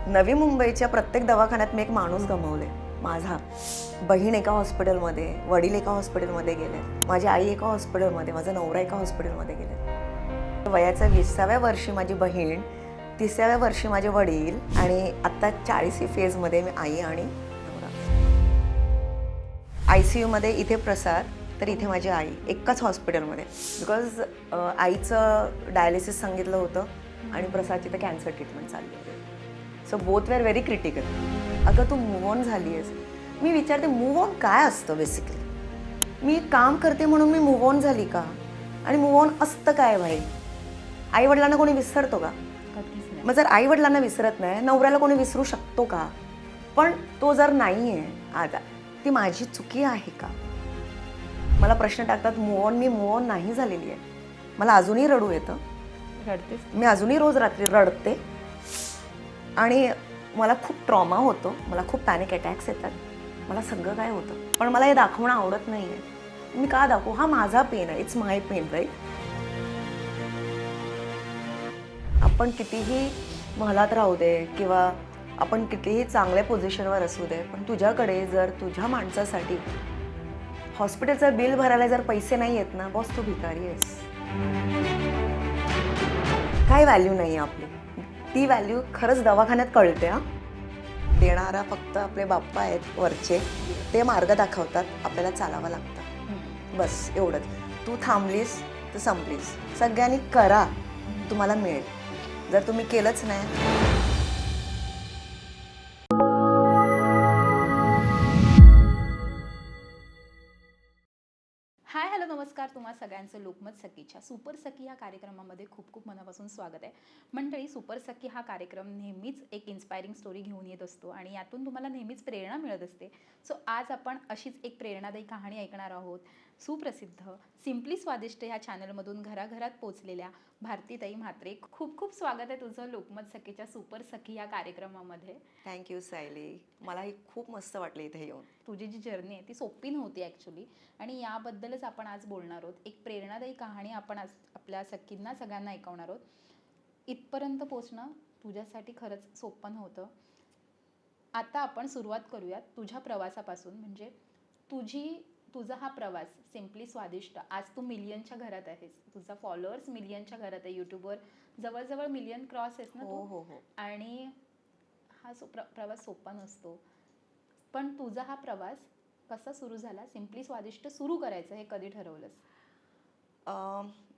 नवी मुंबईच्या प्रत्येक दवाखान्यात मी एक माणूस गमावले. माझा बहीण एका हॉस्पिटलमध्ये, वडील एका हॉस्पिटलमध्ये गेले, माझी आई एका हॉस्पिटलमध्ये, माझा नवरा एका हॉस्पिटलमध्ये गेले. वयाच्या 20व्या वर्षी माझी बहीण, 30व्या वर्षी माझे वडील आणि आत्ता 40वी फेजमध्ये मी आई आणि नवरा. ICUमध्ये इथे प्रसाद, तर इथे माझी आई एकाच हॉस्पिटलमध्ये. बिकॉज आईचं डायलिसिस सांगितलं होतं आणि प्रसादची तर कॅन्सर ट्रीटमेंट चालली होती. सो बोथ वेर व्हेरी क्रिटिकल. अगं तू मूव्ह ऑन झाली आहेस. मी विचारते मूव्ह ऑन काय असतं बेसिकली. मी काम करते म्हणून मी मूव्ह ऑन झाली का? आणि मूव्ह ऑन असतं काय भाई? आईवडिलांना कोणी विसरतो का? मग जर आईवडिलांना विसरत नाही, नवऱ्याला कोणी विसरू शकतो का? पण तो जर नाही आहे आता, ती माझी चुकी आहे का? मला प्रश्न टाकतात move on. Me move on नाही झालेली आहे. मला अजूनही रडू येतं. रडतेस? मी अजूनही रोज रात्री रडते आणि मला खूप ट्रॉमा होतो, मला खूप पॅनिक अटॅक्स येतात, मला सगळं काय होतं. पण मला हे दाखवणं आवडत नाही आहे. मी का दाखवू? हा माझा पेन आहे. It's my pen, right? आपण कितीही महलात राहू दे किंवा आपण कितीही चांगल्या पोझिशनवर असू दे, पण तुझ्याकडे जर तुझ्या माणसासाठी हॉस्पिटलचं बिल भरायला जर पैसे नाही आहेत ना, बॉस तू भिकारी आहेस. काय व्हॅल्यू नाही आहे आपली. ती व्हॅल्यू खरंच दवाखान्यात कळते. देणारा फक्त आपले बाप्पा आहेत वरचे, ते मार्ग दाखवतात, आपल्याला चालावं लागतं. बस एवढंच. तू थांबलीस तर संपलीस. सगळ्यांनी करा, तुम्हाला मिळेल. जर तुम्ही केलंच नाही. हाय हॅलो नमस्कार. तुम्हा सगळ्यांचं लोकमत सखीच्या सुपर सखी या कार्यक्रमामध्ये खूप खूप मनापासून स्वागत आहे. मंडळी, सुपर सखी हा कार्यक्रम नेहमीच एक इन्स्पायरिंग स्टोरी घेऊन येत असतो आणि यातून तुम्हाला नेहमीच प्रेरणा मिळत असते. सो आज आपण अशीच एक प्रेरणादायी कहाणी ऐकणार आहोत. सुप्रसिद्ध सिम्पली स्वादिष्ट या चॅनलमधून घराघरात पोचलेल्या भारतीताई म्हात्रे. खूप खूप स्वागत आहे तुझं लोकमत सखीच्या सुपर सखी या कार्यक्रमामध्ये. थँक्यू सायली. मलाही खूप मस्त वाटलं इथे येऊन. तुझी जी जर्नी आहे ती सोपी नव्हती ॲक्च्युली, आणि याबद्दलच आपण आज बोलणार आहोत. एक प्रेरणादायी कहाणी आपण आज आपल्या सखींना सगळ्यांना ऐकवणार आहोत. इथपर्यंत पोचणं तुझ्यासाठी खरंच सोपं नव्हतं. आता आपण सुरुवात करूयात तुझ्या प्रवासापासून. म्हणजे तुझा हा प्रवास सिम्पली स्वादिष्ट, आज तू मिलियनच्या घरात आहेस. तुझा फॉलोअर्स मिलियनच्या घरात आहे. यूट्यूबवर जवळजवळ मिलियन क्रॉस आहेस ना हो तू. हो हो. आणि हा प्रवास सोपा नसतो. पण तुझा हा प्रवास कसा सुरू झाला? सिम्पली स्वादिष्ट सुरू करायचं हे कधी ठरवलंस?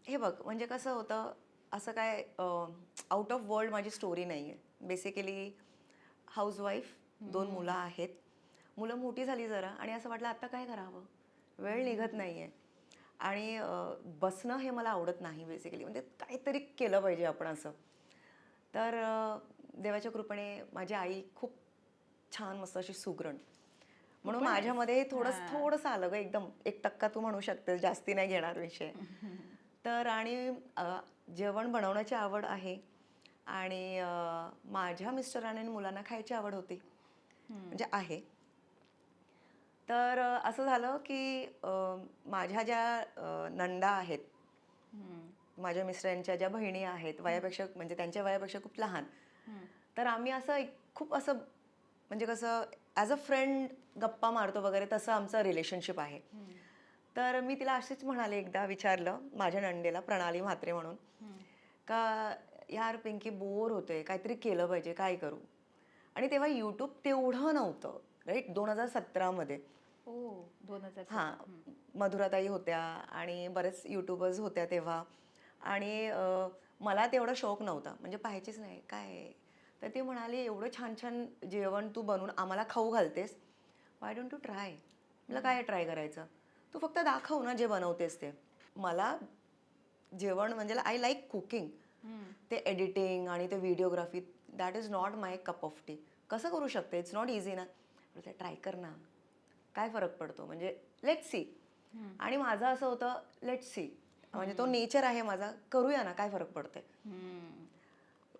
हे बघ, म्हणजे कसं होतं, असं काय आउट ऑफ वर्ल्ड माझी स्टोरी नाही आहे. बेसिकली हाऊसवाईफ, 2 मुलं आहेत. मुलं मोठी झाली जरा आणि असं वाटलं आता काय करावं, वेळ निघत नाही आहे. आणि बसणं हे मला आवडत नाही बेसिकली. म्हणजे काहीतरी केलं पाहिजे आपण असं. तर देवाच्या कृपेने माझी आई खूप छान मस्त अशी सुगरण, म्हणून माझ्यामध्ये थोडंसं आलं गं. एकदम 1% तू म्हणू शकतेस, जास्ती नाही घेणार विषय. तर आणि जेवण बनवण्याची आवड आहे आणि माझ्या मिस्टरांना आणि मुलांना खायची आवड होती, म्हणजे आहे. तर असं झालं की माझ्या ज्या नंदा आहेत, माझ्या मिस्टरांच्या ज्या बहिणी आहेत, वयापेक्षा म्हणजे त्यांच्या वयापेक्षा खूप लहान. तर आम्ही असं खूप असं म्हणजे कसं ॲज अ फ्रेंड गप्पा मारतो वगैरे, तसं आमचं रिलेशनशिप आहे. तर मी तिला अशीच म्हणाले, एकदा विचारलं माझ्या नंदेला, प्रणाली म्हात्रे म्हणून, का यार पिंकी बोर होते, काहीतरी केलं पाहिजे, काय करू? आणि तेव्हा यूट्यूब तेवढं नव्हतं, राईट? 2017मध्ये. हो, 2000. हां, मधुराताई होत्या आणि बरेच यूट्यूबर्स होत्या तेव्हा. आणि मला तेवढा शौक नव्हता, म्हणजे पाहायचीच नाही काय. तर ती म्हणाली, एवढं छान छान जेवण तू बनवून आम्हाला खाऊ घालतेस, वाय डोंट यू ट्राय? मला काय ट्राय करायचं? तू फक्त दाखव ना जे बनवतेस ते. मला जेवण म्हणजे आय लाईक कुकिंग. ते एडिटिंग आणि ते videography, that is not my cup of T. कसं करू शकते? इट्स नॉट इझी ना. ट्राय कर ना, काय फरक पडतो, म्हणजे लेट्स सी. आणि माझं असं होतं, लेट्स सी, म्हणजे तो नेचर आहे माझा, करूया ना, काय फरक पडते.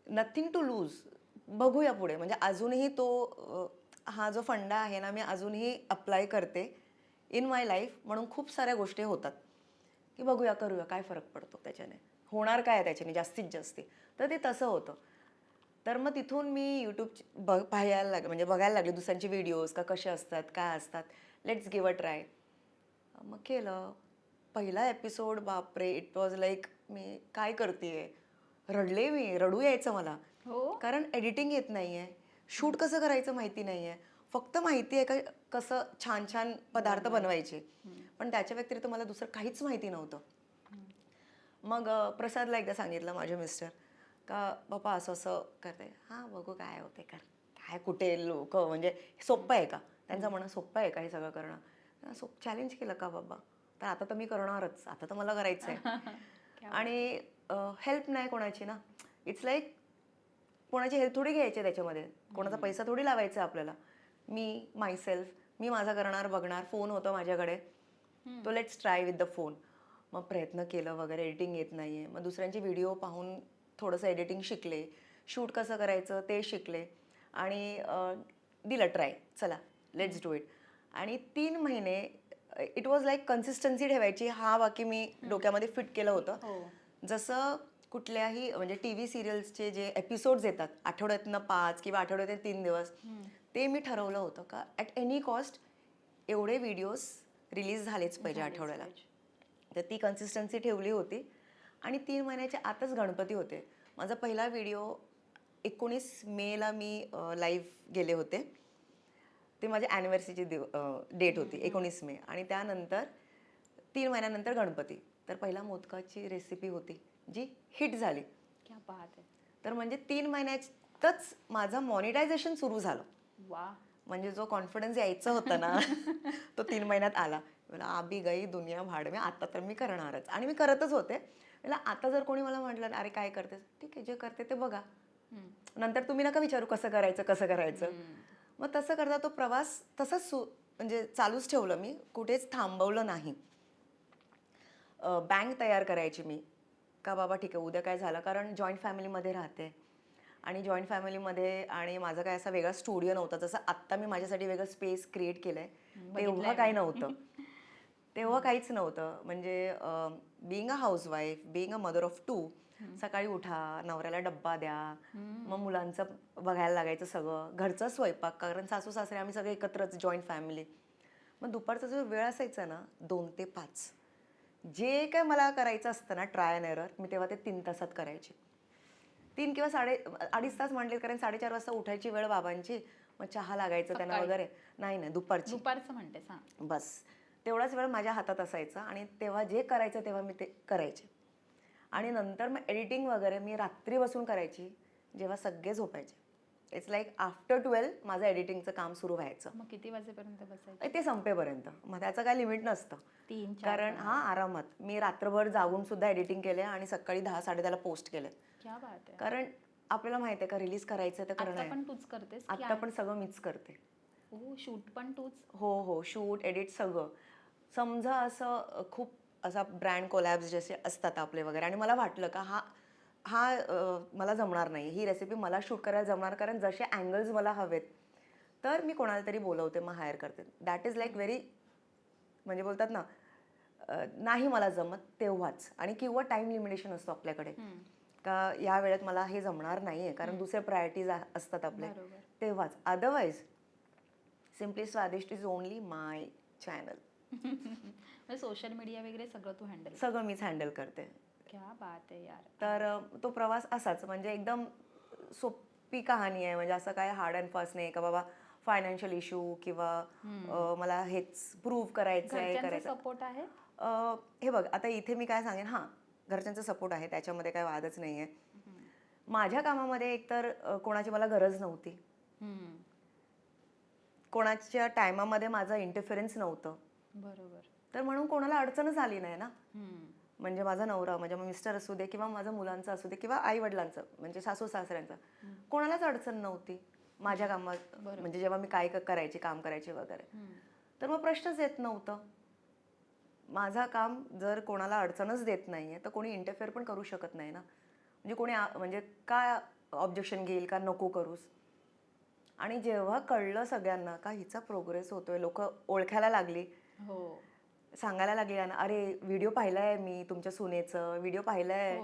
नथिंग टू लूज, बघूया पुढे. म्हणजे अजूनही तो हा जो फंडा आहे ना, मी अजूनही अप्लाय करते इन माय लाईफ. म्हणून खूप साऱ्या गोष्टी होतात की बघूया, करूया, काय फरक पडतो त्याच्याने, होणार काय त्याच्याने जास्तीत जास्त. तर ते तसं होतं. तर मग तिथून मी यूट्यूब पाहायला लागले, म्हणजे बघायला लागले दुसऱ्यांचे व्हिडिओज का कसे असतात काय असतात. Let's give a try. मग केलं. पहिला एपिसोड बापरे, इट वॉज लाईक मी काय करतेय, रडले मी, रडू यायचं मला. हो. कारण एडिटिंग येत नाहीये, शूट कसं करायचं माहिती नाहीये, फक्त माहिती आहे का कसं छान छान पदार्थ बनवायचे, पण त्याच्या व्यतिरिक्त मला दुसरं काहीच माहिती नव्हतं. मग प्रसादला एकदा सांगितलं माझे मिस्टर का बाबा असं असं करते. हां बघू काय होते, कर काय कुठे लोक, म्हणजे सोपं आहे का, त्यांचं म्हणणं सोपं आहे का हे सगळं करणं. चॅलेंज केलं का बाबा, तर आता तर मी करणारच, आता तर मला करायचं आहे. आणि हेल्प नाही कोणाची ना, इट्स लाईक कोणाची हेल्प थोडी घ्यायची त्याच्यामध्ये, कोणाचा पैसा थोडी लावायचा आपल्याला. मी मायसेल्फ, मी माझा करणार, बघणार. फोन होता माझ्याकडे, तो let's try with the phone. मग प्रयत्न केलं वगैरे, एडिटिंग येत नाहीये, मग दुसऱ्यांचे व्हिडिओ पाहून थोडंसं एडिटिंग शिकले, शूट कसं करायचं ते शिकले आणि दिलं ट्राय, चला लेट्स डू इट. आणि 3 महिने इट वॉज लाईक कन्सिस्टन्सी ठेवायची, हा बाकी मी डोक्यामध्ये फिट केलं होतं. जसं कुठल्याही म्हणजे टी व्ही सिरियल्सचे जे एपिसोड्स येतात आठवड्यातनं 5 किंवा आठवड्यातले 3 दिवस, ते मी ठरवलं होतं का ॲट एनी कॉस्ट एवढे व्हिडिओज रिलीज झालेच पाहिजे आठवड्याला. तर ती कन्सिस्टन्सी ठेवली होती. आणि 3 महिन्याच्या आतच गणपती होते. माझा पहिला व्हिडिओ 19 मेला मी लाईव्ह गेले होते. ते माझ्या ॲनिव्हर्सरीची डेट होती 19 मे. आणि त्यानंतर 3 महिन्यानंतर गणपती. तर पहिला मोदकाची रेसिपी होती जी हिट झाली. क्या बात आहे. तर म्हणजे 3 महिन्यातच माझं मॉनिटायझेशन सुरू झालं. वा. म्हणजे जो कॉन्फिडन्स यायचा होता ना तो 3 महिन्यात आला. मला आबी गई दुनिया भाड में, आता तर मी करणारच. आणि मी करतच होते. मला आता जर कोणी मला म्हटलं अरे काय करतेस, ठीक आहे जे करते ते बघा, नंतर तुम्ही नका विचारू कसं करायचं कसं करायचं. मग तसं करता तो प्रवास तसाच म्हणजे चालूच ठेवलं मी, कुठेच थांबवलं नाही. बँक तयार करायची मी का बाबा ठीक आहे उद्या काय झालं, कारण जॉईंट फॅमिलीमध्ये राहते आणि जॉईंट फॅमिलीमध्ये आणि माझा काय असा वेगळा स्टुडिओ नव्हता. जसं आत्ता मी माझ्यासाठी वेगळं स्पेस क्रिएट केलंय, तेव्हा काही नव्हतं. तेव्हा काहीच नव्हतं. म्हणजे being a housewife, being a mother of 2, सकाळी उठा, नवऱ्याला डब्बा द्या, मग मुलांचं बघायला लागायचं सगळं, घरचा स्वयंपाक, कारण सासू सासरे आम्ही सगळे एकत्रच जॉईंट फॅमिली. मग दुपारचा जो वेळ असायचा ना 2 ते 5, जे काय मला करायचं असतं ना ट्राय अँड एरर, मी तेव्हा ते 3 तासात करायचे. 3 किंवा 2.5 तास म्हणले, कारण 4:30 वाजता उठायची वेळ बाबांची, मग चहा लागायचं त्यांना वगैरे. नाही दुपारची. दुपारचं म्हणतेस. हां. बस तेवढाच वेळ माझ्या हातात असायचा आणि तेव्हा जे करायचं तेव्हा मी ते करायचे. आणि नंतर मग एडिटिंग वगैरे मी रात्री बसून करायची जेव्हा सगळे झोपायचे. इट्स लाईक आफ्टर 12 माझं एडिटिंगचं काम सुरू व्हायचं. मग किती वाजेपर्यंत बसायचं? ते संपेपर्यंत. मग त्याचं काय लिमिट नसतं. 3-4 कारण आरामात मी रात्रभर जागून सुद्धा एडिटिंग केले आणि सकाळी 10-10:30 पोस्ट केले. क्या बात आहे. कारण आपल्याला माहिती आहे का रिलीज करायचं तर करणं आहे. पण तूच करतेस? आता पण सगळं मीच करते. हो, शूट पण तूच? हो, शूट एडिट सगळं. समजा असं खूप असा ब्रँड कोलॅब्स जसे असतात आपले वगैरे, आणि मला वाटलं का हा मला जमणार नाही, ही रेसिपी मला शूट करायला जमणार, कारण जसे अँगल्स मला हवेत तर मी कोणाला तरी बोलवते, मग हायर करते. दॅट इज लाईक व्हेरी, म्हणजे बोलतात ना नाही मला जमत तेव्हाच. आणि किंवा टाईम लिमिटेशन असतो आपल्याकडे का या वेळेत मला हे जमणार नाहीये, कारण दुसरे प्रायोरिटीज असतात आपले, तेव्हाच. अदरवाईज सिम्पली स्वादिष्ट is only my channel. Social media वगैरे सगळं तू हँडल? सगळं मीच हँडल करते. क्या बात आहे यार. तर तो प्रवास असाच, म्हणजे एकदम सोपी कहाणी आहे. म्हणजे असं काय हार्ड अँड फास्ट नाही का बाबा फायनान्शियल इश्यू किंवा मला हेच प्रूव्ह करायचं आहे, करायचं. सपोर्ट आहे? हे बघ आता इथे मी काय सांगेन, हां घरच्यांचा सपोर्ट आहे, त्याच्यामध्ये काय वादच नाही आहे. माझ्या कामामध्ये एकतर कोणाची मला गरज नव्हती, कोणाच्या टायमामध्ये माझं इंटरफिरन्स नव्हतं. बरोबर. तर म्हणून कोणाला अडचणच आली नाही ना. म्हणजे माझा नवरा, म्हणजे मिस्टर असू दे किंवा माझं मुलांचं असू दे किंवा आई वडिलांचं, म्हणजे सासू सासऱ्यांचं, कोणालाच अडचण नव्हती माझ्या कामात. म्हणजे जेव्हा मी काय करायचे, काम करायचे वगैरे, तर मग प्रश्नच येत नव्हतं. माझा काम जर कोणाला अडचणच देत नाहीये तर कोणी इंटरफेअर पण करू शकत नाही ना. म्हणजे कोणी म्हणजे काय ऑब्जेक्शन घेईल का नको करूस. आणि जेव्हा कळलं सगळ्यांना का हिचा प्रोग्रेस होतोय, लोक ओळखायला लागली, सांगायला लागली ना, अरे व्हिडिओ पाहिलाय मी तुमच्या सुनेचं, व्हिडिओ पाहिलाय,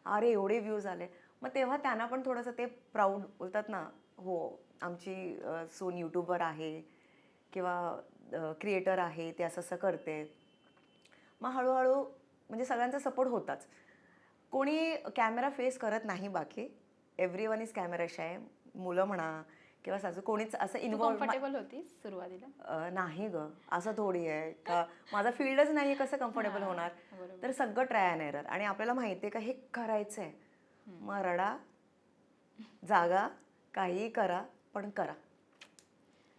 अरे एवढे व्ह्यूज आले. मग तेव्हा त्यांना पण थोडंसं ते प्राऊड बोलतात ना, हो आमची सून यूट्यूबवर आहे किंवा क्रिएटर आहे, ते असं असं करते. मग हळूहळू म्हणजे सगळ्यांचा सपोर्ट होताच. कोणी कॅमेरा फेस करत नाही बाकी. Everyone is camera shy. मुलं म्हणा किंवा सासू कोणीच असं तू इन्व्हॉल्व कम्फर्टेबल होतीस सुरुवातीला? नाही गं, असं थोडी आहे का माझा फील्डच नाही आहे, कसं कम्फर्टेबल हां, होणार. बरोबर. तर सगळं ट्राय अँड एरर आणि आपल्याला माहिती आहे का हे करायचं आहे. मग रडा, जागा, काहीही करा, पण करा.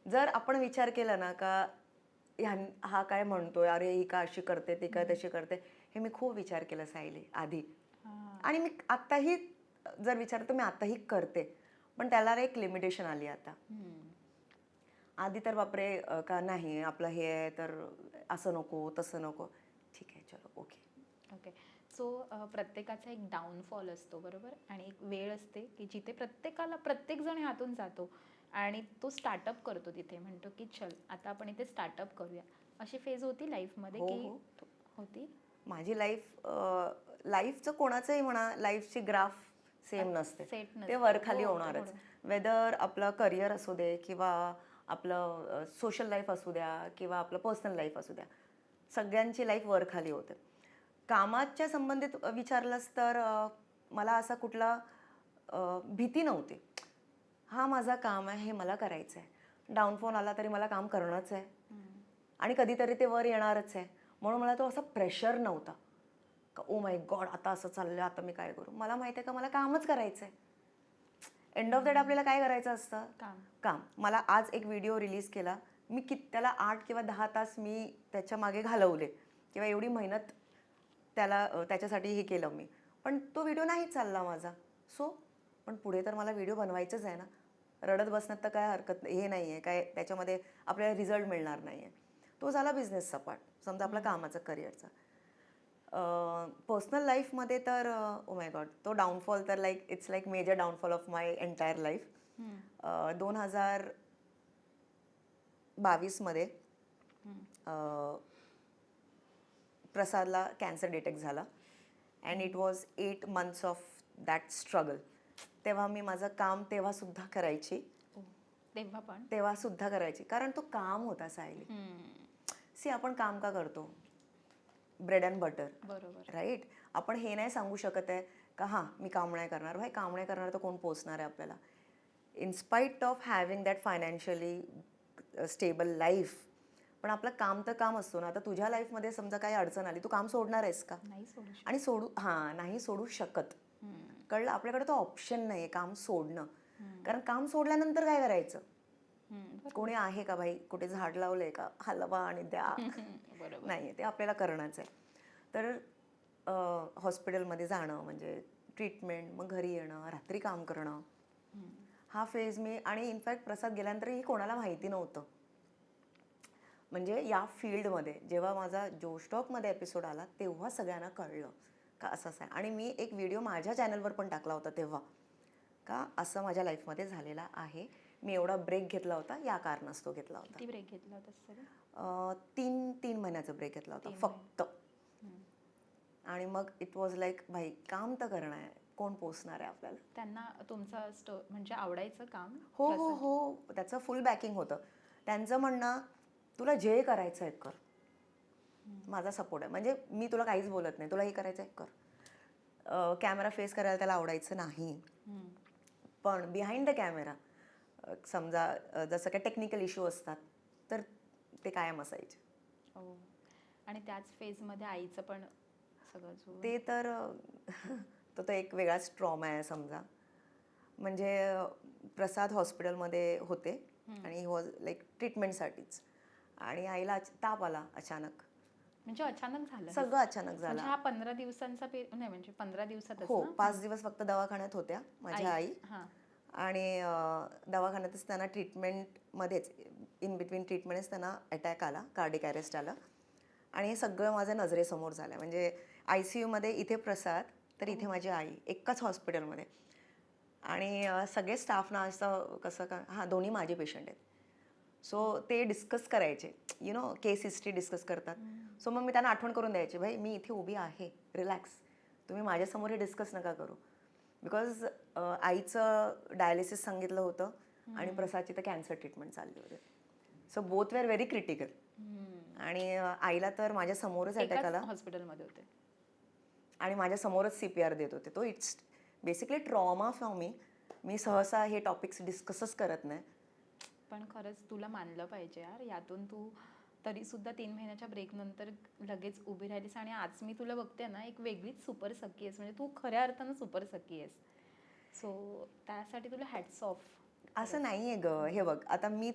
जर आपण विचार केला ना का हा काय म्हणतोय, अरे ही का अशी करते, ती काय तशी करते, हे मी खूप विचार केला सायली आधी. हां. आणि मी आत्ताही जर विचार तर मी आत्ताही करते, पण त्याला एक लिमिटेशन आली आता. आधी तर बापरे का नाही आपलं हे आहे तर असं नको तसं नको, ठीक आहे चलो ओके. ओके. सो प्रत्येकाचा एक डाऊनफॉल असतो बरोबर, आणि एक वेळ असते की जिथे प्रत्येक जण ह्यातून जातो आणि तो स्टार्टअप करतो, तिथे म्हणतो की चल आता आपण इथे स्टार्टअप करूया. अशी फेज होती लाईफमध्ये हो, की हो. होती? माझी लाईफचं कोणाचंही म्हणा, लाईफची ग्राफ सेम नसते. सेट नसते. ते वरखाली हो, होणारच. वेदर आपलं करिअर असू दे किंवा आपलं सोशल लाईफ असू द्या किंवा आपलं पर्सनल लाईफ असू द्या, सगळ्यांची लाईफ वरखाली होते. कामाच्या संबंधित विचारलंस तर मला असा कुठला भीती नव्हती. हा माझा काम आहे, हे मला करायचं आहे. डाऊनफॉल आला तरी मला काम करणंच आहे आणि कधीतरी ते वर येणारच आहे. म्हणून मला तो असा प्रेशर नव्हता का ओ माय गॉड आता असं चाललं, आता मी काय करू. मला माहिती आहे का मला कामच करायचं आहे. एंड ऑफ द डे आपल्याला काय करायचं असतं, काम. मला आज एक व्हिडिओ रिलीज केला, मी त्याला 8 किंवा 10 तास मी त्याच्या मागे घालवले किंवा एवढी मेहनत त्याच्यासाठी हे केलं मी, पण तो व्हिडिओ नाही चालला माझा. सो पण पुढे तर मला व्हिडिओ बनवायचंच आहे ना. रडत बसण्यात तर काय हरकत नाही, हे नाही आहे काय त्याच्यामध्ये आपल्याला रिझल्ट मिळणार नाही आहे. तो झाला बिझनेसचा पार्ट, समजा आपला कामाचा, करिअरचा. पर्सनल लाईफमध्ये तर ओ माय गॉड, तो डाऊनफॉल तर it's like major downfall of my entire life. 2022मध्ये प्रसादला कॅन्सर डिटेक्ट झाला and it was 8 months of that struggle. तेव्हा मी माझं काम तेव्हासुद्धा करायची. तेव्हासुद्धा करायची कारण तो काम होता सायली. सी आपण काम का करतो, ब्रेड अँड बटर, बरोबर. राईट. आपण हे नाही सांगू शकत आहे का हां मी काम नाही करणार. भाई काम नाही करणार तर कोण पोचणार आहे आपल्याला. In spite of having that financially stable life, पण आपलं काम तर काम असतो ना. आता तुझ्या लाईफमध्ये समजा काही अडचण आली, तू काम सोडणार आहेस का? नाही सोडू शकत. आणि नाही सोडू शकत. कळलं, आपल्याकडे तो ऑप्शन नाही आहे काम सोडणं. कारण काम सोडल्यानंतर काय करायचं, कोणी आहे का भाई, कुठे झाड लावलंय का, हलवा आणि द्या. बरोबर. नाही, ते आपल्याला करणंच आहे. तर हॉस्पिटलमध्ये जाणं म्हणजे ट्रीटमेंट, मग घरी येणं, रात्री काम करणं, हा फेज मी. आणि इनफॅक्ट प्रसाद गेल्यानंतरही कोणाला माहिती नव्हतं. म्हणजे या फील्डमध्ये जेव्हा माझा जोशटॉकमध्ये एपिसोड आला तेव्हा सगळ्यांना कळलं का असं आहे. आणि मी एक व्हिडिओ माझ्या चॅनलवर पण टाकला होता तेव्हा, का असं माझ्या लाईफमध्ये झालेला आहे. मी एवढा ब्रेक घेतला होता, या कारणास्तव घेतला होता. किती ब्रेक घेतला होता सर? 3 महिन्याचा ब्रेक घेतला होता फक्त. आणि मग इट वॉज लाईक भाई काम तर करणं आहे, कोण पोचणार आहे आपल्याला. त्यांना तुमचं म्हणजे आवडायचं काम? हो हो हो, त्याचं फुल बॅकिंग होतं. त्यांचं म्हणणं तुला जे करायचं आहे कर, माझा सपोर्ट आहे. म्हणजे मी तुला काहीच बोलत नाही, तुला हे करायचं आहे कर. कॅमेरा फेस करायला त्याला आवडायचं नाही, पण बिहाइंड द कॅमेरा समजा जसं काही टेक्निकल इश्यू असतात तर ते कायम असायचे. हो. आणि त्याच फेजमध्ये आईचं पण सगळं ते तर तो एक वेगळाच ट्रॉमा आहे समजा. म्हणजे प्रसाद हॉस्पिटलमध्ये होते आणि ही वॉज लाईक ट्रीटमेंटसाठीच, आणि आईला ताप आला अचानक. म्हणजे अचानक झालं सगळं अचानक झालं. म्हणजे हा 15 दिवसांचा नाही, म्हणजे 15 दिवसातच हो, ना? 5 दिवस फक्त दवाखान्यात होत्या माझ्या आई. आणि दवाखान्यातच त्यांना ट्रीटमेंटमध्येच इन बिटवीन ट्रीटमेंटच त्यांना अटॅक आला, कार्डिक अरेस्ट आलं. आणि हे सगळं माझ्या नजरेसमोर झालं. म्हणजे ICUमध्ये इथे प्रसाद तर इथे माझी आई, एकाच हॉस्पिटलमध्ये. आणि सगळे स्टाफना असं कसं का हां दोन्ही माझे पेशंट आहेत. सो ते डिस्कस करायचे, you know case history discuss करतात. सो मग मी त्यांना आठवण करून द्यायची, भाई मी इथे उभी आहे, रिलॅक्स, तुम्ही माझ्यासमोर हे डिस्कस नका करू. बिकॉज आईचं डायलिसिस सांगितलं होतं आणि प्रसादची तर कॅन्सर ट्रीटमेंट चालली होती. सो बोथ वेर व्हेरी क्रिटिकल. आणि आईला तर माझ्या समोरच अटॅक आला हॉस्पिटलमध्ये होते. आणि माझ्या समोरच CPR देत होते. तो it's basically trauma for me. मी सहसा हे टॉपिक्स डिस्कसच करत नाही. पण खरंच तुला मानलं पाहिजे यार, यातून तू तरी सुद्धा 3 महिन्याच्या ब्रेक नंतर लगेच उभी राहिलीस आणि आज मी तुला बघते ना, एक वेगळीच सुपर सखी आहेस. म्हणजे तू खऱ्या अर्थानं सुपर सखी आहेस. सो त्यासाठी तुला हॅट्स ऑफ. असं नाही आहे ग. हे बघ, आता मी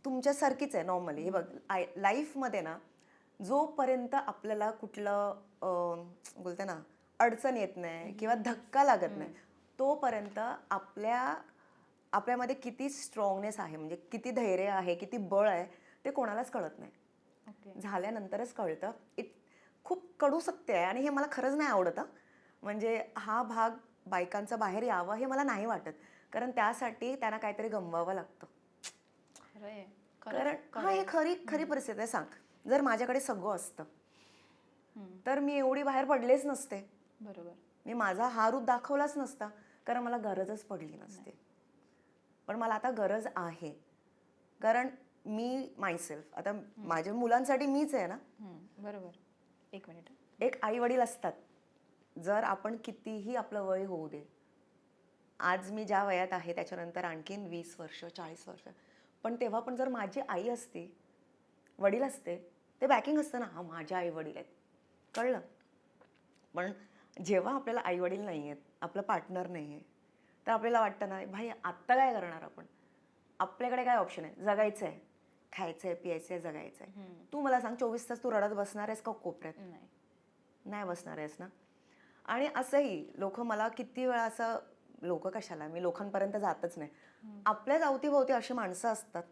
तुमच्यासारखीच आहे नॉर्मली. हे बघ, लाईफमध्ये ना जोपर्यंत आपल्याला कुठलं बोलते ना अडचण येत नाही किंवा धक्का लागत नाही, तोपर्यंत आपल्यामध्ये किती स्ट्रॉंगनेस आहे, म्हणजे किती धैर्य आहे, किती बळ आहे, ते कोणालाच कळत नाही. ओके. झाल्यानंतरच कळतं. खूप कडू सत्य आहे आणि हे मला खरंच नाही आवडत हं. म्हणजे हा भाग बायकांचा बाहेर यावा हे मला नाही वाटत. कारण त्यासाठी त्यांना काहीतरी गमवावं लागतं. खरं आहे. कारण हा हे खरी परिस्थिती आहे. सांग, जर माझ्याकडे सगळं असतं तर मी एवढी बाहेर पडलेच नसते. बरोबर. मी माझा हा रूप दाखवलाच नसता, कारण मला गरजच पडली नसते. पण मला आता गरज आहे, कारण मी मायसेल्फ, आता माझ्या मुलांसाठी मीच आहे ना. बरोबर. 1 मिनिट. एक आई वडील असतात. जर आपण कितीही आपलं वय होऊ दे, आज मी ज्या वयात आहे त्याच्यानंतर आणखीन 20 वर्ष 40 वर्ष, पण तेव्हा पण जर माझी आई असती, वडील असते, ते बॅकिंग असतं ना, हा माझ्या आई वडील आहेत, कळलं. पण जेव्हा आपल्याला आई वडील नाही आहेत, आपलं पार्टनर नाही आहे, तर आपल्याला वाटतं ना, भाई आत्ता काय करणार आपण, आपल्याकडे काय ऑप्शन आहे, जगायचं आहे, खायचं आहे, प्यायचं आहे, जगायचं आहे. तू मला सांग, 24 तास तू रडत बसणार आहेस का कोपऱ्यात? नाही. नाही बसणार आहेस ना. आणि असंही लोक मला किती वेळा असं, लोक कशाला, मी लोकांपर्यंत जातच नाही. आपल्याच अवतीभोवती अशी माणसं असतात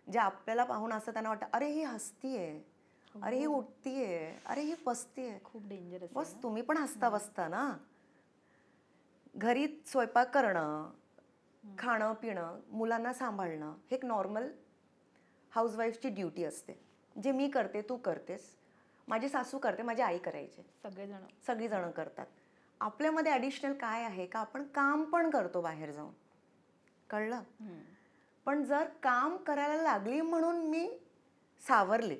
जे आपल्याला पाहून असं त्यांना वाटतं, अरे ही हसतीये, अरे ही उठतीये, अरे ही बसतीये. खूप डेंजरस बस तुम्ही पण हसता बसता ना. घरी स्वयंपाक करणं, खाणं पिणं, मुलांना सांभाळणं, हे एक नॉर्मल हाऊसवाईफची ड्युटी असते. जे मी करते, तू करतेस, माझी सासू करते, माझी आई करायची, सगळी जण करतात. आपल्यामध्ये ॲडिशनल काय आहे का, आपण काम पण करतो बाहेर जाऊन, कळलं. पण जर काम करायला लागली म्हणून मी सावरले,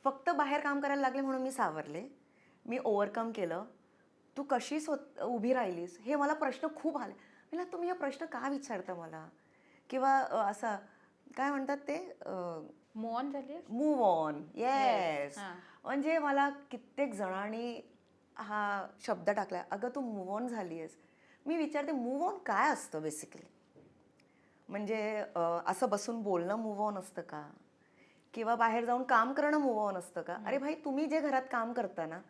फक्त बाहेर काम करायला लागले म्हणून मी सावरले, मी ओव्हरकम केलं, तू कशी उभी राहिलीस, हे मला प्रश्न खूप आले. मला तुम्ही हा प्रश्न का विचारता मला, किंवा असं काय म्हणतात ते, मूव ऑन. येस. म्हणजे मला कित्येक जणांनी हा शब्द टाकला, अगं तू मूव ऑन झाली आहेस. मी विचारते, मूव ऑन काय असतं बेसिकली. म्हणजे असं बसून बोलणं मूव ऑन असतं का, किंवा बाहेर जाऊन काम करणं मूव ऑन असतं का? अरे भाई, तुम्ही जे घरात काम करता ना,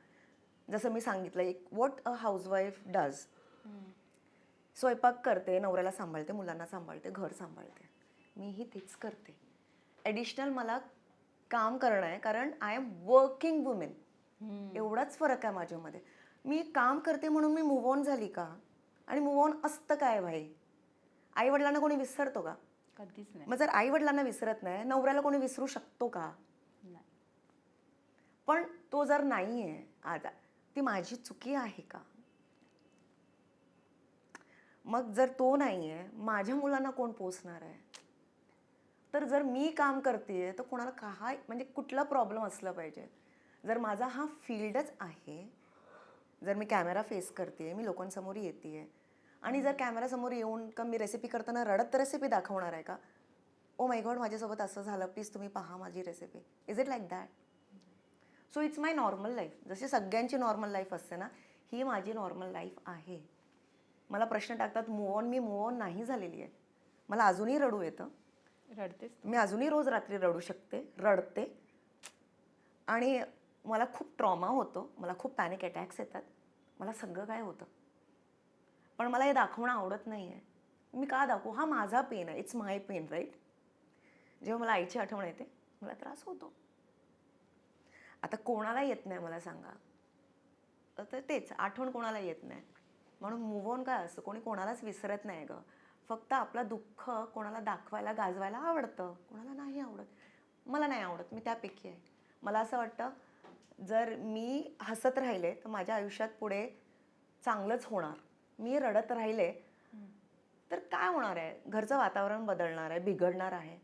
जसं मी सांगितलं, एक व्हॉट अ हाऊसवाईफ डज, स्वयंपाक करते, नवऱ्याला सांभाळते, मुलांना सांभाळते, घर सांभाळते, मीही तेच करते. ॲडिशनल मला काम करणं आहे, कारण आय एम वर्किंग वुमेन. एवढाच फरक आहे माझ्यामध्ये. मी काम करते म्हणून मी मूव ऑन झाली का? आणि मूव ऑन असतं काय भाई? आई वडिलांना कोणी विसरतो का? कधीच नाही. मग जर आई वडिलांना विसरत नाही, नवऱ्याला कोणी विसरू शकतो का? नाही. पण तो जर नाही आहे आज, ती माझी चुकी आहे का? मग जर तो नाही आहे, माझ्या मुलांना कोण पोसणार आहे? तर जर मी काम करते तर कोणाला काय, म्हणजे कुठला प्रॉब्लेम असला पाहिजे. जर माझा हा फील्डच आहे, जर मी कॅमेरा फेस करते, मी लोकांसमोर येते, आणि जर कॅमेरासमोर येऊन का मी रेसिपी करताना रडत रेसिपी दाखवणार आहे का? ओ माय गॉड, माझ्यासोबत असं झालं, प्लीज तुम्ही पहा माझी recipe. Is it like that? So it's my normal life. जशी सगळ्यांची नॉर्मल लाईफ असते ना, ही माझी नॉर्मल लाईफ आहे. मला प्रश्न टाकतात move on, me move on नाही झालेली आहे. मला अजूनही रडू येतं. रडतेस? मी अजूनही रोज रात्री रडू शकते, रडते, आणि मला खूप ट्रॉमा होतो, मला खूप पॅनिक अटॅक्स येतात, मला सगळं काय होतं. पण मला हे दाखवणं आवडत नाही आहे. मी का दाखवू? हा माझा पेन आहे, इट्स माय पेन, राईट. जेव्हा मला आईची आठवण येते, मला त्रास होतो. आता कोणाला येत नाही मला सांगा, तर तेच आठवण कोणाला येत नाही. म्हणून मूव्ह ऑन काय असतं, कोणी कोणालाच विसरत नाही गं. फक्त आपलं दुःख कोणाला दाखवायला गाजवायला आवडतं, कोणाला नाही आवडत. मला नाही आवडत, मी त्यापैकी आहे. मला असं वाटतं, जर मी हसत राहिले तर माझ्या आयुष्यात पुढे चांगलंच होणार. मी रडत राहिले तर काय होणार आहे, घरचं वातावरण बदलणार आहे, बिघडणार आहे.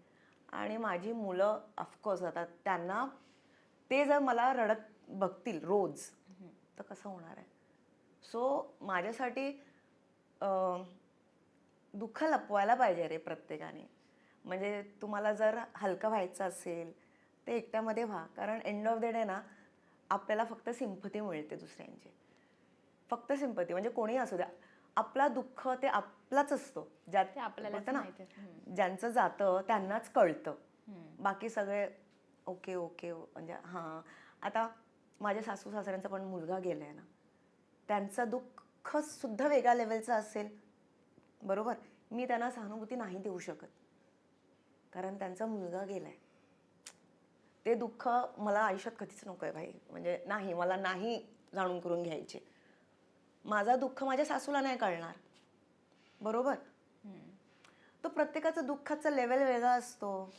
आणि माझी मुलं ऑफकोर्स आता त्यांना ते जर मला रडत बघतील रोज तर कसं होणार आहे. सो माझ्यासाठी अं, दुःख लपवायला पाहिजे रे प्रत्येकाने. म्हणजे तुम्हाला जर हलकं व्हायचं असेल ते एकट्यामध्ये व्हा, कारण एंड ऑफ द डे ना आपल्याला फक्त सिंपती मिळते दुसऱ्यांची. फक्त सिंपती म्हणजे कोणीही असू द्या, आपला दुःख ते आपलाच असतो. ते आपल्यालाच बोलतं ना, माहिती आहे. ज्यांचं जातं त्यांनाच कळतं. बाकी सगळे ओके ओके म्हणजे हां. आता माझ्या सासू सासऱ्यांचा पण मुलगा गेलाय ना, त्यांचं दुःख सुद्धा वेगळ्या लेवलचं असेल, बरोबर. मी त्यांना सहानुभूती नाही देऊ शकत कारण त्यांचा मुलगा गेलाय. ते दुःख मला आयुष्यात कधीच नको आहे भाई. म्हणजे नाही, मला नाही जाणून करून घ्यायचे. माझा दुःख माझ्या सासूला नाही कळणार, बरोबर. तो प्रत्येकाचं दुःखाचा लेवल वेगळा असतो,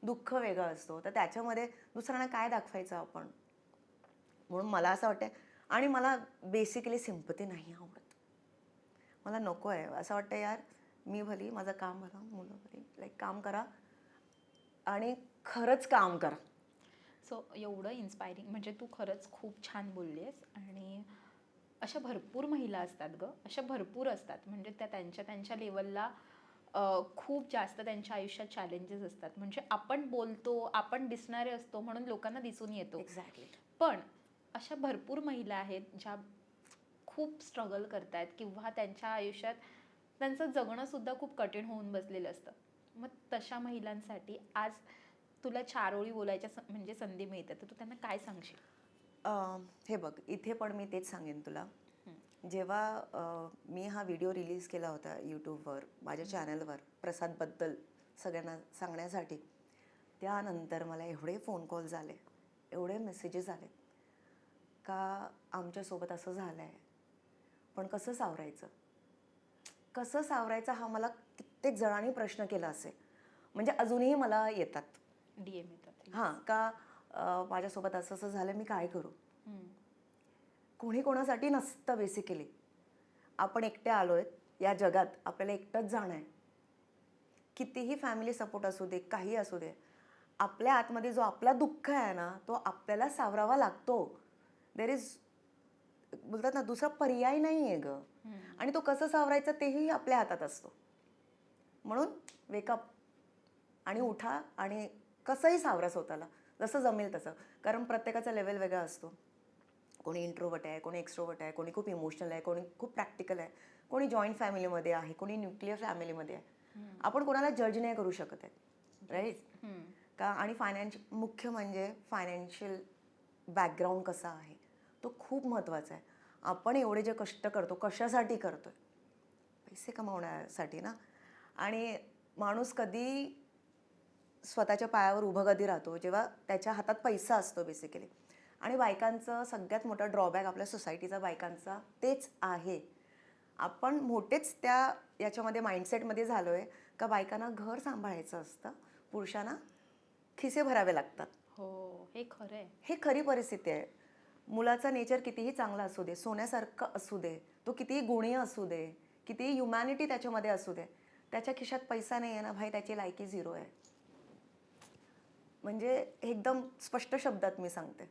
दुःख वेगळं असतो. तर त्याच्यामध्ये दुसऱ्यांना काय दाखवायचं आपण. म्हणून मला असं वाटतं, आणि मला बेसिकली सिंपती नाही आवडत. मला नको आहे. असं वाटतं यार, मी भली, माझं काम भलं, मुलं भली, लाईक काम करा आणि खरंच काम करा. सो एवढं इन्स्पायरिंग, म्हणजे तू खरंच खूप छान बोललीस. आणि अशा भरपूर महिला असतात गं, अशा भरपूर असतात. म्हणजे त्या त्यांच्या त्यांच्या लेवलला खूप जास्त त्यांच्या आयुष्यात चॅलेंजेस असतात. म्हणजे आपण बोलतो, आपण दिसणारे असतो म्हणून लोकांना दिसून येतो. एक्झॅक्टली. पण अशा भरपूर महिला आहेत ज्या खूप स्ट्रगल करतायत किंवा त्यांच्या आयुष्यात त्यांचं जगणं सुद्धा खूप कठीण होऊन बसलेलं असतं. मग तशा महिलांसाठी आज तुला 4 ओळी बोलायच्या म्हणजे संधी मिळते, तर तू त्यांना काय सांगशील? हे बघ, इथे पण मी तेच सांगेन तुला. जेव्हा मी हा व्हिडिओ रिलीज केला होता यूट्यूबवर, माझ्या चॅनलवर प्रसादबद्दल सगळ्यांना सांगण्यासाठी, त्यानंतर मला एवढे फोन कॉल्स आले, एवढे मेसेजेस आले का आमच्यासोबत असं झालं आहे, पण कसं सावरायचं, कसं सावरायचं हा मला कित्येक जणांनी प्रश्न केला असेल. म्हणजे अजूनही मला येतात DM येतात. हां, का माझ्यासोबत असं असं झालं, मी काय करू. कोणी कोणासाठी नसतं बेसिकली. आपण एकटे आलोय या जगात, आपल्याला एकटंच जाणं आहे. कितीही फॅमिली सपोर्ट असू दे, काही असू दे, आपल्या आतमध्ये जो आपला दुःख आहे ना, तो आपल्याला सावरावा लागतो. देर इज, बोलतात ना, दुसरा पर्याय नाही आहे गं. आणि तो कसं सावरायचा तेही आपल्या हातात असतो. म्हणून वेकअप आणि उठा आणि कसंही सावरा स्वतःला, जसं जमेल तसं. कारण प्रत्येकाचा लेवल वेगळा असतो. कोणी इंट्रोवर्ट आहे, कोणी एक्स्ट्रोवर्ट आहे, कोणी खूप इमोशनल आहे, कोणी खूप प्रॅक्टिकल आहे, कोणी जॉईंट फॅमिलीमध्ये आहे, कोणी न्यूक्लिअर फॅमिलीमध्ये आहे. आपण कोणाला जज नाही करू शकत आहे, राईट. का आणि मुख्य म्हणजे फायनान्शियल बॅकग्राऊंड कसा आहे तो खूप महत्त्वाचा आहे. आपण एवढे जे कष्ट करतो कशासाठी करतोय, पैसे कमावण्यासाठी ना. आणि माणूस कधी स्वतःच्या पायावर उभं कधी राहतो, जेव्हा त्याच्या हातात पैसा असतो बेसिकली. आणि बायकांचं सगळ्यात मोठा ड्रॉबॅक आपल्या सोसायटीचा बायकांचा तेच आहे. आपण मोठेच याच्यामध्ये माइंडसेटमध्ये झालो आहे का बायकांना घर सांभाळायचं असतं, पुरुषांना खिसे भरावे लागतात. हो, हे खरं आहे. हे खरी परिस्थिती आहे. मुलाचा नेचर कितीही चांगला असू दे, सोन्यासारखं असू दे, तो कितीही गुणी असू दे, कितीही ह्युमॅनिटी त्याच्यामध्ये असू दे, त्याच्या खिशात पैसा नाही आहे ना भाई, त्याची लायकी 0 आहे. म्हणजे एकदम स्पष्ट शब्दात मी सांगते,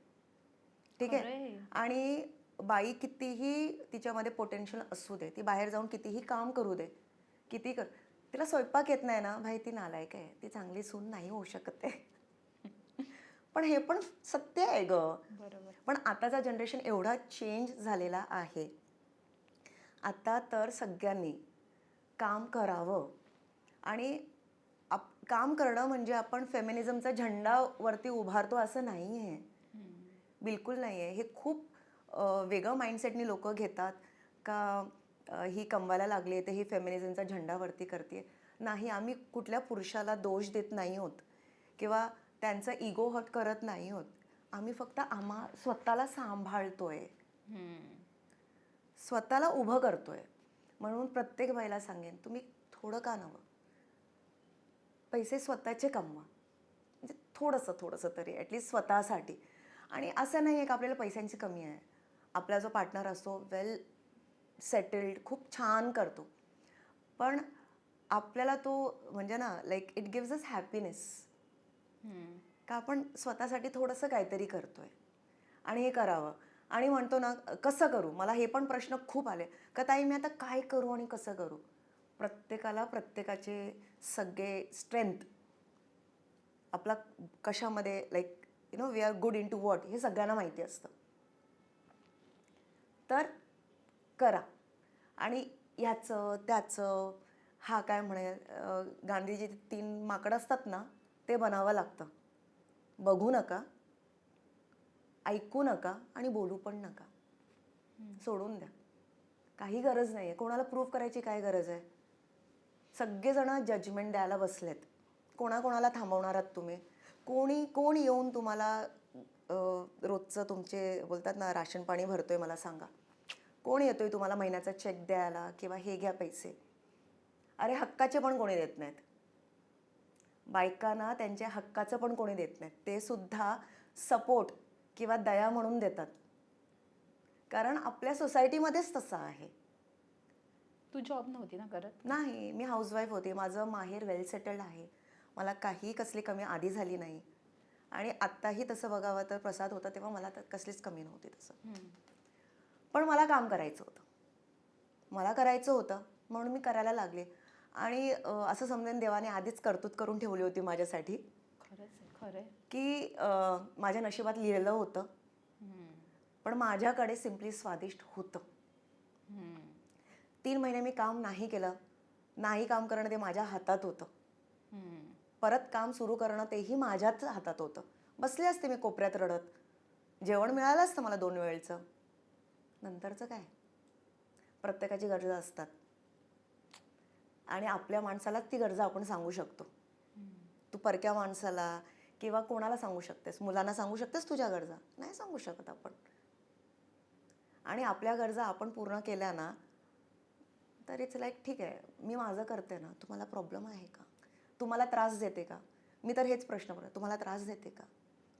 ठीक आहे. आणि बाई कितीही तिच्यामध्ये पोटेन्शियल असू दे, ती बाहेर जाऊन कितीही काम करू दे, किती तिला स्वयंपाक येत नाही ना भाई, ती नालायक आहे, ती चांगली सून नाही होऊ शकत आहे. पण हे पण सत्य आहे ग. बरोबर. पण आताचा जनरेशन एवढा चेंज झालेला आहे. आता तर सगळ्यांनी काम करावं. आणि काम करणं म्हणजे आपण फेमिनिझमचा झेंडा वरती उभारतो असं नाही आहे, बिलकुल नाही आहे. हे खूप वेगळं माइंडसेटनी लोक घेतात का ही कमवायला लागली आहे तर ही फेमिनिझमचा झेंडा वरती करते. नाही, आम्ही कुठल्या पुरुषाला दोष देत नाही आहोत किंवा त्यांचा इगो हर्ट करत नाही आहोत. आम्ही फक्त स्वतःला सांभाळतोय, स्वतःला उभं करतोय. म्हणून प्रत्येक बाईला सांगेन, तुम्ही थोडं का नवं पैसे स्वतःचे कमवा, म्हणजे थोडंसं तरी ॲटलिस्ट स्वतःसाठी. आणि असं नाही आहे की आपल्याला पैशांची कमी आहे. आपला जो पार्टनर असतो वेल सेटल्ड, खूप छान करतो. पण आपल्याला तो म्हणजे ना like it gives us happiness का आपण स्वतःसाठी थोडंसं काहीतरी करतोय आणि हे करावं. आणि म्हणतो ना कसं करू, मला हे पण प्रश्न खूप आले का ताई मी आता काय करू आणि कसं करू. प्रत्येकाला प्रत्येकाचे सगळे स्ट्रेंथ आपला कशामध्ये like we are good in to what हे सगळ्यांना माहिती असतं. तर करा. आणि ह्याचं त्याचं हा काय म्हणेल गांधीजी 3 माकडं असतात ना ते बनावं लागतं. बघू नका, ऐकू नका आणि बोलू पण नका. सोडून द्या. काही गरज नाही आहे. कोणाला प्रूव्ह करायची काय गरज आहे. सगळेजण जजमेंट द्यायला बसलेत. कोणाकोणाला थांबवणार आहात तुम्ही. कोण येऊन तुम्हाला रोजचं तुमचे बोलतात ना राशन पाणी भरतोय मला सांगा. कोण येतोय तुम्हाला महिन्याचा चेक द्यायला किंवा हे घ्या पैसे. अरे हक्काचे पण कोणी देत नाहीत. बायकांना त्यांच्या हक्काचं पण कोणी देत नाहीत. ते सुद्धा सपोर्ट किंवा दया म्हणून देतात. कारण आपल्या सोसायटीमध्येच तसं आहे. तू जॉब नव्हती ना करत? नाही, मी हाऊसवाईफ होते. माझं माहेर वेल सेटल्ड आहे. मला काही कसली कमी आधी झाली नाही. आणि आत्ताही तसं बघावं तर प्रसाद होता तेव्हा मला तर कसलीच कमी नव्हती तसं. पण मला काम करायचं होतं. मला करायचं होतं म्हणून मी करायला लागले. आणि असं समजेन देवाने आधीच कर्तृत्व करून ठेवली होती माझ्यासाठी खरंय की माझ्या नशिबात लिहिलं होतं. पण माझ्याकडे सिम्पली स्वादिष्ट होतं. 3 महिने मी काम नाही केलं. नाही काम करणं ते माझ्या हातात होतं. परत काम सुरू करणं तेही माझ्याच हातात होतं. बसले असते मी कोपऱ्यात रडत. जेवण मिळालं असतं मला 2 वेळचं. नंतरचं काय. प्रत्येकाची गरजा असतात. आणि आपल्या माणसालाच ती गरजा आपण सांगू शकतो. तू परक्या माणसाला किंवा कोणाला सांगू शकतेस. मुलांना सांगू शकतेस तुझ्या गरजा. नाही सांगू शकत आपण. आणि आपल्या गरजा आपण पूर्ण केल्या ना तर इट्स लाईक ठीक आहे मी माझं करते ना. तुम्हाला प्रॉब्लेम आहे का. तुम्हाला त्रास देते का. मी तर हेच प्रश्न करते. तुम्हाला त्रास देते का.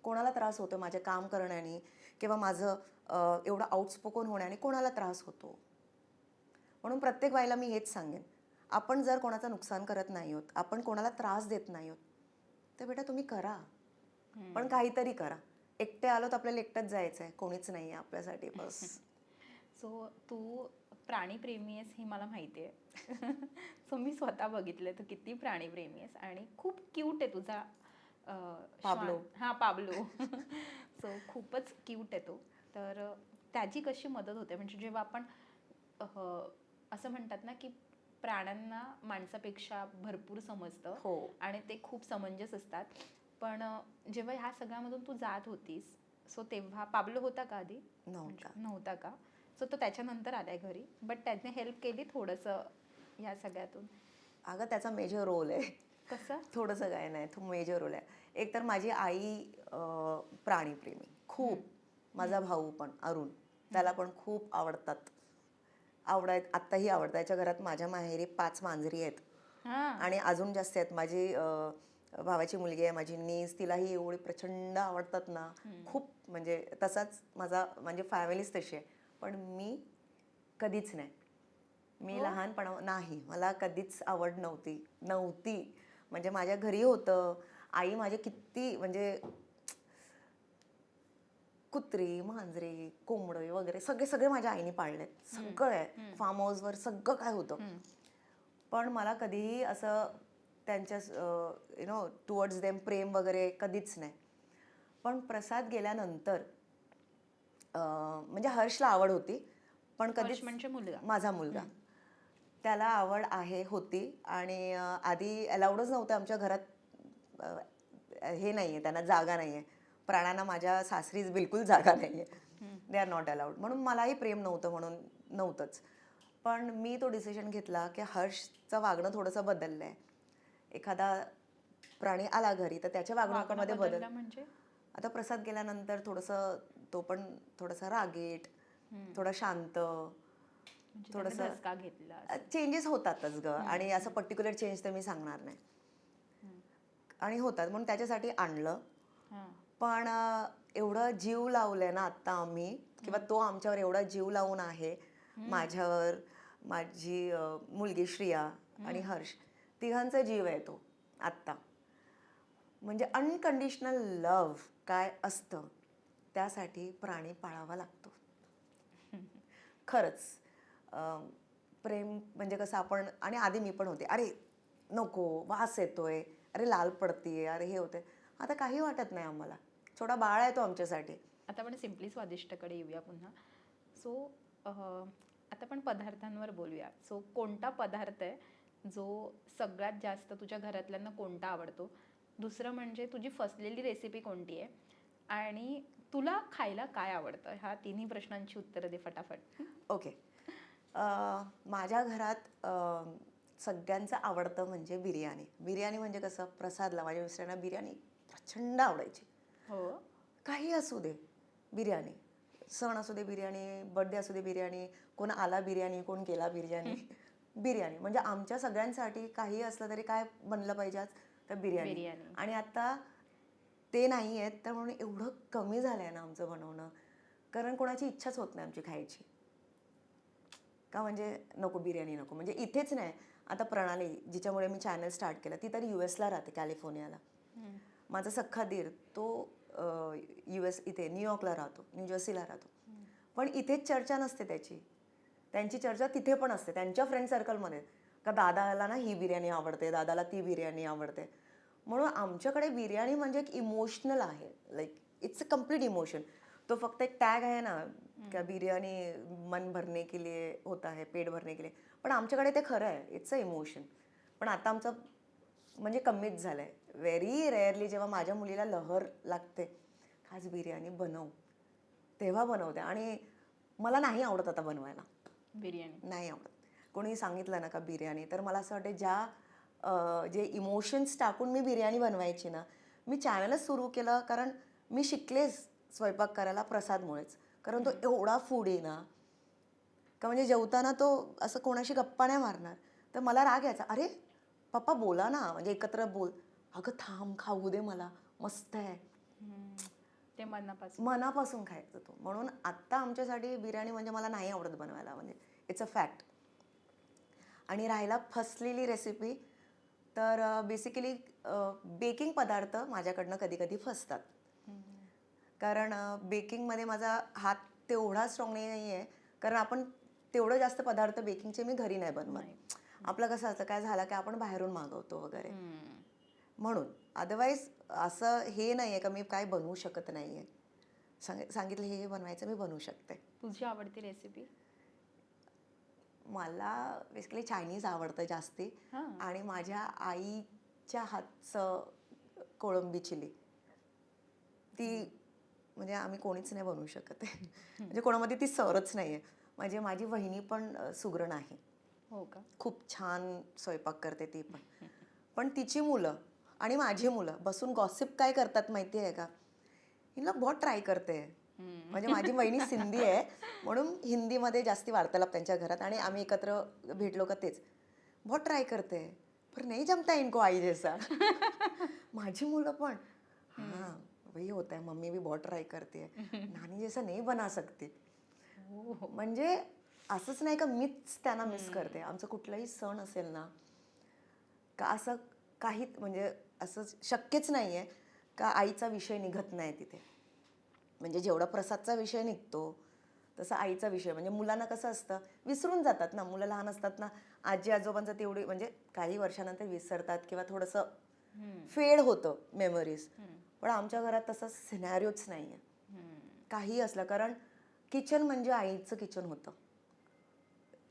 कोणाला त्रास होतो माझे काम करण्याने किंवा माझं एवढं आउटस्पोकन होण्याने कोणाला त्रास होतो. म्हणून प्रत्येक बाईला मी हेच सांगेन. आपण जर कोणाचं नुकसान करत नाही आहोत, आपण कोणाला त्रास देत नाही आहोत, तर बेटा तुम्ही करा. पण काहीतरी करा. एकटे आलोत आपल्याला एकटंच जायचं आहे. कोणीच नाही आहे आपल्यासाठी बस. सो तू प्राणीप्रेमी आहेस हे मला माहिती आहे. सो मी स्वतः बघितलंय तू किती प्राणीप्रेमी आहेस आणि खूप क्यूट आहे तुझा पाब्लो. हा पाब्लो. सो खूपच क्यूट आहे तो. तर त्याची कशी मदत होते म्हणजे जेव्हा आपण असं म्हणतात ना की प्राण्यांना माणसापेक्षा भरपूर समजतं हो. आणि ते खूप समंजस असतात. पण जेव्हा ह्या सगळ्यामधून तू जात होतीस सो तेव्हा पाब्लो होता का आधी? नव्हता का. सो तो त्याच्यानंतर आलाय घरी बट त्याने हेल्प केली थोडंसं ह्या सगळ्यातून? अगं त्याचा मेजर रोल आहे. कसं? थोडंसं काय नाही तो मेजर रोल आहे. एक तर माझी आई प्राणीप्रेमी खूप. माझा भाऊ पण अरुण त्याला पण खूप आवडतात. आत्ताही आवडतात. त्याच्या घरात माझ्या माहेरी 5 मांजरी आहेत आणि अजून जास्त आहेत. माझी भावाची मुलगी आहे माझी नीस तिलाही एवढी प्रचंड आवडतात ना खूप. म्हणजे तसाच माझा म्हणजे फॅमिलीच तशी आहे. पण मी कधीच नाही. मी लहानपणा नाही मला कधीच आवड नव्हती. म्हणजे माझ्या घरी होतं. आई माझे किती म्हणजे कुत्री मांजरे कोंबडे वगैरे सगळे माझ्या आईने पाळलेत. सगळं आहे. फार्म हाऊसवर सगळं काय होतं. पण मला कधीही असं त्यांच्या टुवर्ड्स देम प्रेम वगैरे कधीच नाही. पण प्रसाद गेल्यानंतर म्हणजे हर्षला आवड होती पण कधीच म्हणजे माझा मुलगा त्याला आवड होती आणि आधी अलाउडच नव्हतं आमच्या घरात. हे नाही आहे त्यांना जागा नाही आहे. प्राण्यांना माझ्या सासरीच बिलकुल जागा नाही आहे. They are not allowed. म्हणून मलाही प्रेम नव्हतं म्हणून नव्हतंच. पण मी तो डिसिजन घेतला की हर्षचं वागणं थोडंसं बदललं आहे. एखादा प्राणी आला घरी तर त्याच्या वागणुकीमध्ये बदल. म्हणजे आता प्रसाद गेल्यानंतर थोडंसं तो पण थोडासा रागीट थोडा शांत थोडंसं चेंजेस होतातच ग. आणि असं पर्टिक्युलर चेंज तर मी सांगणार नाही. आणि होतात म्हणून त्याच्यासाठी आणलं. पण एवढं जीव लावलंय ना आत्ता आम्ही किंवा तो आमच्यावर एवढा जीव लावून आहे माझ्यावर माझी मुलगी श्रिया आणि हर्ष तिघांचा जीव आहे तो आत्ता. म्हणजे अनकंडिशनल लव्ह काय असतं त्यासाठी प्राणी पाळावा लागतो. खरंच प्रेम म्हणजे कसं आपण, आणि आधी मी पण होते, अरे नको वास येतोय, अरे लाल पडतीये, अरे हे होते. आता काही वाटत नाही आम्हाला, छोटा बाळ आहे तो आमच्यासाठी. आता आपण सिम्पली स्वादिष्टकडे येऊया पुन्हा. सो आता आपण पदार्थांवर बोलूया. सो कोणता पदार्थ आहे जो सगळ्यात जास्त तुझ्या घरातल्यांना कोणता आवडतो? दुसरं म्हणजे तुझी फसलेली रेसिपी कोणती आहे? आणि तुला खायला काय आवडतं? ह्या तिन्ही प्रश्नांची उत्तरं दे फटाफट. ओके. माझ्या घरात सगळ्यांचं आवडतं म्हणजे बिर्याणी. बिर्याणी म्हणजे कसं, प्रसादला माझ्या मिस्टरांना बिर्याणी प्रचंड आवडायची. हो. काही असू दे बिर्याणी, सण असू दे बिर्याणी, बर्थडे असू दे बिर्याणी, कोण आला बिर्याणी, कोण केला बिर्याणी. बिर्याणी म्हणजे आमच्या सगळ्यांसाठी काही असलं तरी काय बनलं पाहिजे आज, तर बिर्याणी. बिर्याणी. आणि आता ते नाही आहेत, तर म्हणून एवढं कमी झालं आहे ना आमचं बनवणं, कारण कोणाची इच्छाच होत नाही आमची खायची. का म्हणजे नको बिर्याणी नको. म्हणजे इथेच नाही, आता प्रणाली जिच्यामुळे मी चॅनल स्टार्ट केलं ती तर US ला राहते, कॅलिफोर्नियाला. माझा सख्खा दीर तो US इथे न्यूयॉर्कला राहतो, न्यूजर्सीला राहतो. पण इथेच चर्चा नसते त्याची, त्यांची चर्चा तिथे पण असते त्यांच्या फ्रेंड सर्कलमध्ये, का दादाला ना ही बिर्याणी आवडते, दादाला ती बिर्याणी आवडते. म्हणून आमच्याकडे बिर्याणी म्हणजे एक इमोशनल आहे, like it's a complete emotion. तो फक्त एक टॅग आहे ना, का बिर्याणी मन भरने के लिए होता है, पेट भरने के लिए. पण आमच्याकडे ते खरं आहे, इट्स अ इमोशन. पण आता आमचं म्हणजे कमीच झालं आहे. व्हेरी रेअरली जेव्हा माझ्या मुलीला लहर लागते, आज बिर्याणी बनव, तेव्हा बनवते. आणि मला नाही आवडत आता बनवायला बिर्याणी. नाही आवडत. कोणी सांगितलं ना का बिर्याणी, तर मला असं वाटतं जे इमोशन्स टाकून मी बिर्याणी बनवायची ना, मी चॅनलच सुरू केलं कारण मी शिकलेच स्वयंपाक करायला प्रसादमुळेच. कारण तो एवढा फूडी ना, का म्हणजे जेवताना तो असं कोणाशी गप्पा नाही मारणार. तर मला राग यायचा, अरे पप्पा बोला ना, म्हणजे एकत्र बोल. अगं थांब, खाऊ दे मला, मस्त आहे. ते मनापासून. मनापासून खायचं तो. म्हणून आत्ता आमच्यासाठी बिर्याणी म्हणजे मला नाही आवडत बनवायला, म्हणजे इट्स अ फॅक्ट. आणि राहिला फसलेली रेसिपी, तर बेसिकली बेकिंग पदार्थ माझ्याकडनं कधी कधी फसतात. कारण बेकिंगमध्ये माझा हात तेवढा स्ट्रॉंग नाही आहे, कारण आपण तेवढं जास्त पदार्थ बेकिंगचे मी घरी नाही बनवत. आपलं कसं असतं, काय झालं की आपण बाहेरून मागवतो वगैरे, म्हणून. अदरवाईज असं हे नाही आहे का मी काय बनवू शकत नाही आहे. सांगितलं हे बनवायचं मी बनवू शकते. तुझी आवडती रेसिपी? मला बेसिकली चायनीज आवडतं जास्ती. आणि माझ्या आईच्या हातचं कोळंबी चिली, ती म्हणजे आम्ही कोणीच नाही बनवू शकत आहे. म्हणजे कोणामध्ये ती सरच नाही आहे. म्हणजे माझी वहिनी पण सुगरण आहे. हो का? खूप छान स्वयंपाक करते ती पण. पण तिची मुलं आणि माझी मुलं बसून गॉसिप काय करतात माहिती आहे का, हिला बहुत ट्राय करते. म्हणजे माझी वहिनी सिंधी आहे, म्हणून हिंदीमध्ये जास्ती वार्तालाप त्यांच्या घरात, आणि आम्ही एकत्र भेटलो का तेच, बहुत ट्राय करते पर नहीं जमता इनको आई जैसा. माझी मुलं पण, हाँ वही होता है, मम्मी भी बहुत ट्राय करती है, नानी जैसा नहीं बना सकती. म्हणजे असंच नाही का मीच त्यांना मिस करते. आमचं कुठलाही सण असेल ना, का असं काही म्हणजे असं शक्यच नाही आहे का आईचा विषय निघत नाही तिथे. म्हणजे जेवढा प्रसादचा विषय निघतो तसा आईचा विषय, म्हणजे मुलांना कसं असतं, विसरून जातात ना मुलं, लहान असतात ना, आजी आजोबांचं तेवढी म्हणजे काही वर्षानंतर विसरतात किंवा थोडंसं फेड होतं मेमरीज. पण आमच्या घरात तसं सिनॅरिओच नाही आहे काही असलं, कारण किचन म्हणजे आईचं किचन होतं.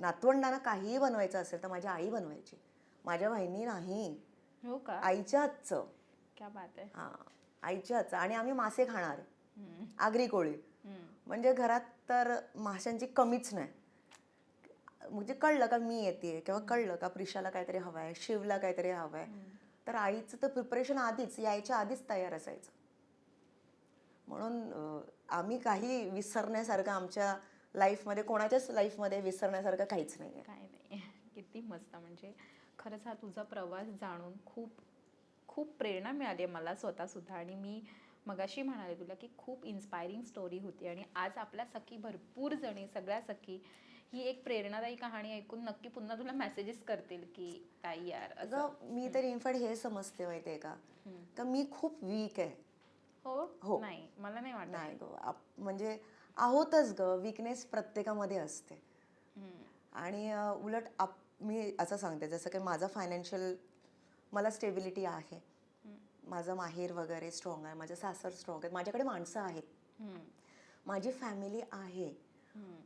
नातवंडांना काहीही बनवायचं असेल तर माझी आई बनवायची, माझ्या बहिणी नाही. हो का? आईच्या हातचं. क्या बात आहे. हां, आईच्या हातचं. आणि आम्ही मासे खाणार, आगरी कोळी. म्हणजे घरात तर माशांची कमीच नाही. म्हणजे कळलं का मी येते किंवा कळलं का प्रिशाला काहीतरी हवं आहे, शिवला काहीतरी हवं आहे, तर आईचं तर प्रिपरेशन आधीच, यायच्या आधीच तयार असायचं. म्हणून आम्ही काही विसरण्यासारखं आमच्या लाईफमध्ये, कोणाच्याच लाईफमध्ये विसरण्यासारखं काहीच नाही आहे. काय नाही. किती मस्त. म्हणजे खरंच हा तुझा प्रवास जाणून खूप खूप प्रेरणा मिळाली आहे मला स्वतःसुद्धा. आणि मी मगाशी म्हणाले तुला की खूप इन्स्पायरिंग स्टोरी होती. आणि आज आपल्या सखी भरपूर जणी, सगळ्या सखी ही एक प्रेरणादायी कहाणी ऐकून नक्की पुन्हा तुला मेसेजेस करतील की ताई यार असं. अगं मी तर इनफॅक्ट हे समजते माहितीये का, का मी खूप वीक आहे. हो हो. नाही मला नाही वाटत. नाही ग, म्हणजे आहोतच ग, विकनेस प्रत्येकामध्ये असते. आणि उलट मी असं सांगते, जसं की माझा फायनान्शियल, मला स्टेबिलिटी आहे, माझं माहेर वगैरे स्ट्रॉंग आहे, माझं सासर स्ट्रॉंग आहे, माझ्याकडे माणसं आहेत, माझी फॅमिली आहे.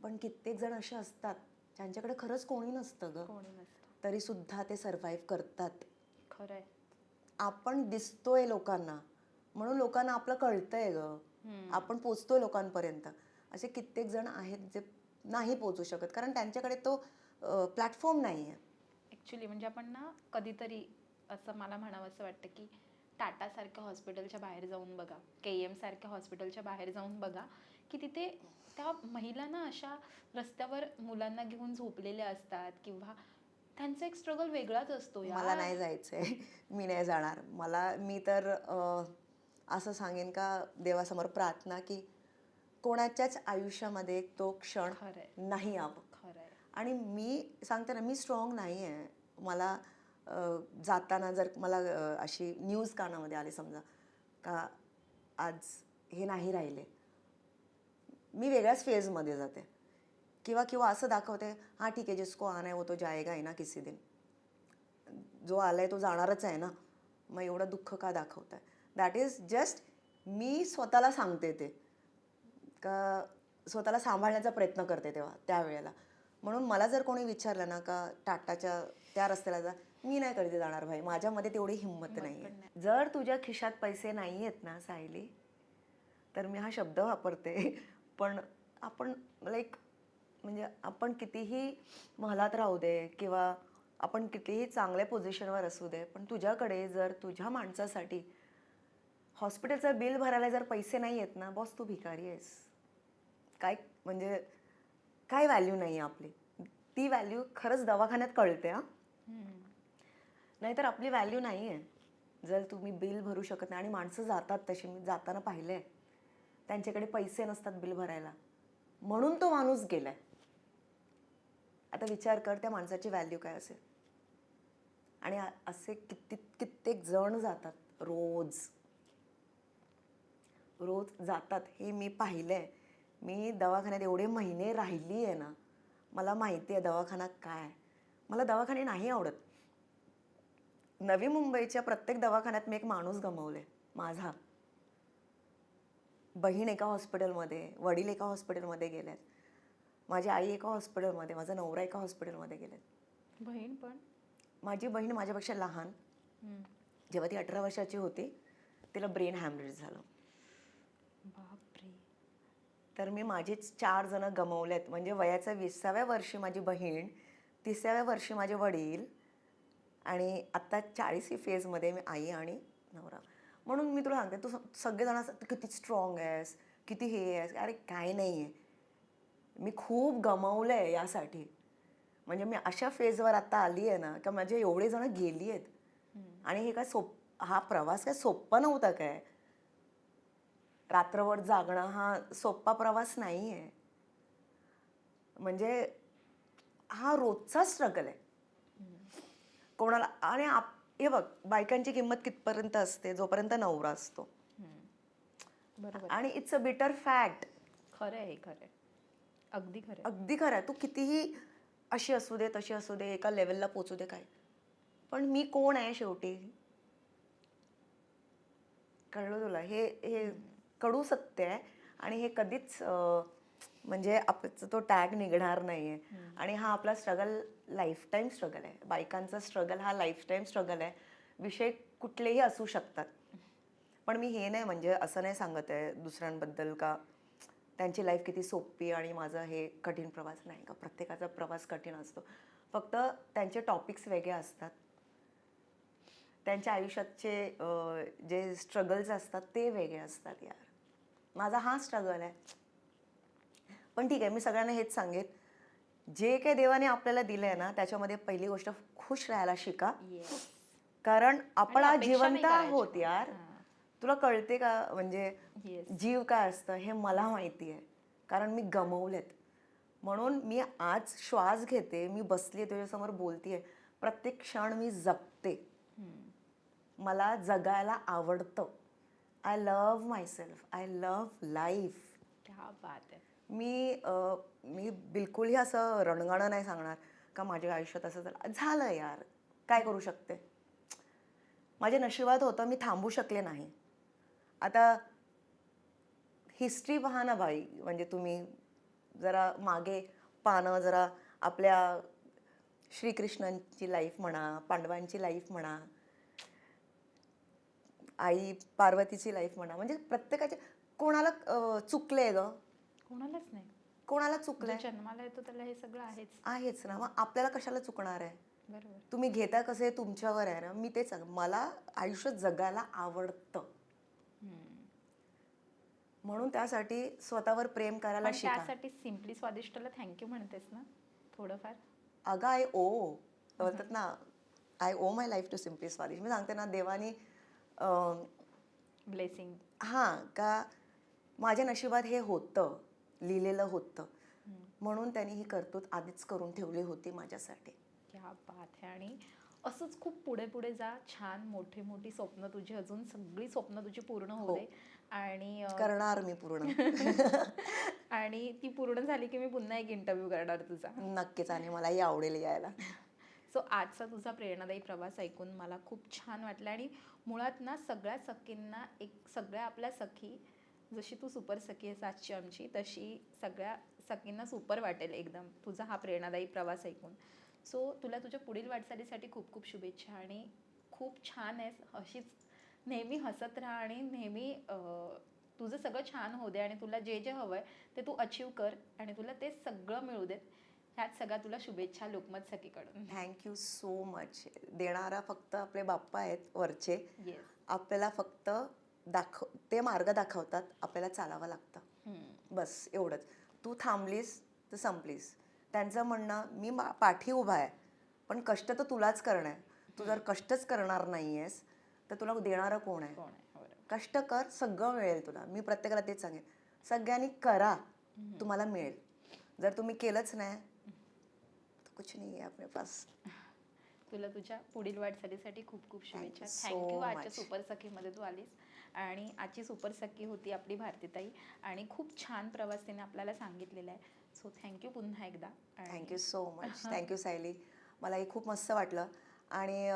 पण कित्येक जण असे असतात ज्यांच्याकडे खरंच कोणी नसतं ग, कोणी नसतं. तरी सुद्धा ते सर्व्हाइव्ह करतात. खरंय. आपण दिसतोय लोकांना म्हणून लोकांना आपलं कळतंय ग, आपण पोचतोय लोकांपर्यंत. असे कित्येक जण आहेत जे नाही पोचू शकत, कारण त्यांच्याकडे तो प्लॅटफॉर्म नाही आहे. ॲक्च्युली म्हणजे आपण ना कधीतरी असं मला म्हणावं असं वाटतं की टाटासारख्या हॉस्पिटलच्या बाहेर जाऊन बघा, KM सारख्या हॉस्पिटलच्या बाहेर जाऊन बघा की तिथे त्या महिला ना अशा रस्त्यावर मुलांना घेऊन झोपलेल्या असतात किंवा त्यांचा एक स्ट्रगल वेगळाच असतो मला यार. नाही जायचंय, मी नाही जाणार. मी तर असं सांगेन का, देवासमोर प्रार्थना की कोणाच्याच आयुष्यामध्ये तो क्षण खरंय. नाही यावं. खरंय. आणि मी सांगते ना, मी स्ट्रॉंग नाही आहे. मला जाताना जर मला अशी न्यूज कानामध्ये आली समजा का आज हे नाही राहिले, मी वेगळ्याच फेजमध्ये जाते. किंवा असं दाखवते, हां ठीक आहे, जिसको आना है वो तो जाएगा ही ना किसी दिन. जो आलाय तो जाणारच आहे ना, मग एवढं दुःख का दाखवताय? दॅट इज जस्ट मी स्वतःला सांगते ते, का स्वतःला सांभाळण्याचा प्रयत्न करते तेव्हा त्यावेळेला. म्हणून मला जर कोणी विचारलं ना का टाटाच्या त्या रस्त्याला जा, मी नाही कधी जाणार भाई, माझ्यामध्ये तेवढी हिंमत नाही आहे. जर तुझ्या खिशात पैसे नाही आहेत ना सायली, तर मी हा शब्द वापरते, पण आपण लाईक म्हणजे आपण कितीही महालात राहू दे किंवा आपण कितीही चांगल्या पोझिशनवर असू दे, पण तुझ्याकडे जर तुझ्या माणसासाठी हॉस्पिटलचं बिल भरायला जर पैसे नाही आहेत ना, बॉस तू भिकारी आहेस. काय म्हणजे काय व्हॅल्यू नाही आहे आपली. ती व्हॅल्यू खरंच दवाखान्यात कळते हां, नाहीतर आपली व्हॅल्यू नाही आहे. जर तुम्ही बिल भरू शकत नाही, आणि माणसं जातात तशी, मी जाताना पाहिले, त्यांच्याकडे पैसे नसतात बिल भरायला, म्हणून तो माणूस गेलाय. आता विचार कर त्या माणसाची व्हॅल्यू काय असेल. आणि असे कित्येक जण जातात रोज जातात, हे मी पाहिलंय. मी दवाखान्यात एवढे महिने राहिली आहे ना, मला माहिती आहे दवाखाना काय. मला दवाखाने नाही आवडत. नवी मुंबईच्या प्रत्येक दवाखान्यात मी एक माणूस गमावले माझा. बहीण एका हॉस्पिटलमध्ये, वडील एका हॉस्पिटलमध्ये गेलेत, माझी आई एका हॉस्पिटलमध्ये, माझा नवरा एका हॉस्पिटलमध्ये गेलेत. बहीण पण? माझी बहीण माझ्यापेक्षा लहान. जेव्हा ती 18 वर्षाची होती, तिला ब्रेन हॅमरेज झालं. बापरे. तर मी माझेच 4 जण गमावलेत. म्हणजे वयाच्या 20व्या वर्षी माझी बहीण, 30व्या वर्षी माझे वडील, आणि आत्ता 40वी फेजमध्ये मी आई आणि नवरा. म्हणून मी तुला सांगते, तू सगळेजण किती स्ट्रॉंग आहेस, किती हे आहेस. अरे काय नाही आहे, मी खूप गमावलं आहे यासाठी. म्हणजे मी अशा फेजवर आता आली आहे ना, का माझे एवढे जण गेली आहेत. आणि हे काय हा प्रवास काय सोप्पा नव्हता काय. रात्रभर जागणं हा सोप्पा प्रवास नाही आहे. म्हणजे हा रोजचा स्ट्रगल आहे कोणाला. आणि हे बघ, बायकांची किंमत कितपर्यंत असते, जोपर्यंत नवरा असतो. बरोबर. आणि इट्स अ बिटर फॅक्ट. खरं आहे, खरं आहे, अगदी खरं आहे. अगदी खरं आहे. तू कितीही अशी असू दे, तशी असू दे, एका लेवलला पोचू दे, काय, पण मी कोण आहे शेवटी. कळलं तुला? हे कडू सत्य आहे. आणि हे कधीच म्हणजे आपला तो टॅग निघणार नाही आहे. आणि हा आपला स्ट्रगल लाईफटाईम स्ट्रगल आहे. बायकांचा स्ट्रगल हा लाईफटाईम स्ट्रगल आहे. विषय कुठलेही असू शकतात. पण मी हे नाही, म्हणजे असं नाही सांगत आहे दुसऱ्यांबद्दल का त्यांची लाईफ किती सोपी आणि माझं हे कठीण प्रवास. नाही का, प्रत्येकाचा प्रवास कठीण असतो. फक्त त्यांचे टॉपिक्स वेगळे असतात, त्यांच्या आयुष्याचे जे स्ट्रगल्स असतात ते वेगळे असतात यार. माझा हा स्ट्रगल आहे. पण ठीक आहे, मी सगळ्यांना हेच सांगेन, जे काही देवाने आपल्याला दिलं आहे ना, त्याच्यामध्ये पहिली गोष्ट खुश राहायला शिका. कारण आपण आज जिवंत आहोत यार. तुला कळते का, म्हणजे जीव काय असतं हे मला माहिती आहे, कारण मी गमावलेत. म्हणून मी आज श्वास घेते, मी बसलीये तुझ्यासमोर बोलतीये, प्रत्येक क्षण मी जगते. मला जगायला आवडतं. I love myself, I love life. क्या बात आहे. मी बिलकुलही असं रणगाणं नाही सांगणार का माझ्या आयुष्यात असं झालं यार, काय करू शकते. माझ्या नशिबात होतं, मी थांबू शकले नाही. आता हिस्ट्री पहा ना बाई, म्हणजे तुम्ही जरा मागे पानं जरा आपल्या श्रीकृष्णांची लाईफ म्हणा, पांडवांची लाईफ म्हणा, आई पार्वतीची लाईफ म्हणा, म्हणजे प्रत्येकाचे कोणाला चुकलंय ग, कोणालाच नाही. कोणाला जो चुकलंय जन्माला येतो त्याला हे सगळं आहेच. आहेच ना. मग आपल्याला कशाला चुकणार आहे. बरोबर. तुम्ही घेता कसे तुमच्यावर आहे ना. मी तेच सांग, मला आयुष्य जगायला आवडतं, म्हणून त्यासाठी स्वतःवर प्रेम करायला पण शिका. त्यासाठी सिम्पली स्वादिष्टला थँक्यू म्हणतेस ना थोडंफार. अगं आय ओ बोलतात ना, I owe my life to simply Swadisht. मी सांगते ना, देवानी ब्लेसिंग. हां का माझ्या नशिबात हे होतं, लिहिलेलं होतं, म्हणून त्यांनी ही कर्तूत आधीच करून ठेवली होती माझ्यासाठी. क्या बात आहे. आणि असंच खूप पुढे पुढे जा. छान मोठी मोठी स्वप्न तुझी, अजून सगळी स्वप्न तुझी पूर्ण होऊ दे. आणि करणार मी पूर्ण. आणि ती पूर्ण झाली की मी पुन्हा एक इंटरव्ह्यू करणार तुझा. नक्कीच, आणि मलाही आवडेल यायला. सो आजचा तुझा प्रेरणादायी प्रवास ऐकून मला खूप छान वाटलं. आणि मुळात ना सगळ्या सखींना सगळ्या आपल्या सखी, जशी तू सुपर सखी आहेस आजची आमची, तशी सगळ्या सखींना सुपर वाटेल एकदम तुझा हा प्रेरणादायी प्रवास ऐकून. सो तुला तुझ्या पुढील वाटचालीसाठी खूप खूप शुभेच्छा. आणि खूप छान आहेस, अशीच नेहमी हसत राहा आणि नेहमी तुझं सगळं छान होऊ दे. आणि तुला जे जे हवं आहे ते तू अचीव कर आणि तुला ते सगळं मिळू देत. ह्याच सगळ्या तुला शुभेच्छा लोकमत सखीकडून. Thank you so much. देणारा फक्त आपले बाप्पा आहेत वरचे. येस. आपल्याला फक्त ते मार्ग दाखवतात, आपल्याला चालावं लागतं, बस एवढंच. तू थांबलीस तर संपलीस. त्यांचं म्हणणं, मी पाठी उभा आहे, पण कष्ट तर तुलाच करणं आहे. तू जर कष्टच करणार नाही आहेस तर तुला देणारं कोण आहे. कष्ट कर, सगळं मिळेल तुला. मी प्रत्येकाला तेच सांगेन, सगळ्यांनी करा, तुम्हाला मिळेल. जर तुम्ही केलंच नाही तर कुछ नहीं आहे आपल्या पास. तुला तुझ्या पुढील वाटचालीसाठी खूप खूप शुभेच्छा. Thank you so थँक्यू आजच्या much. सुपर सखीमध्ये तू आलीस. आणि आजची सुपर सखी होती आपली भारतीताई. आणि खूप छान प्रवास तिने आपल्याला सांगितलेला आहे. सो थँक्यू पुन्हा एकदा. Thank you so much. Thank you Sayali. मलाही खूप मस्त वाटलं. आणि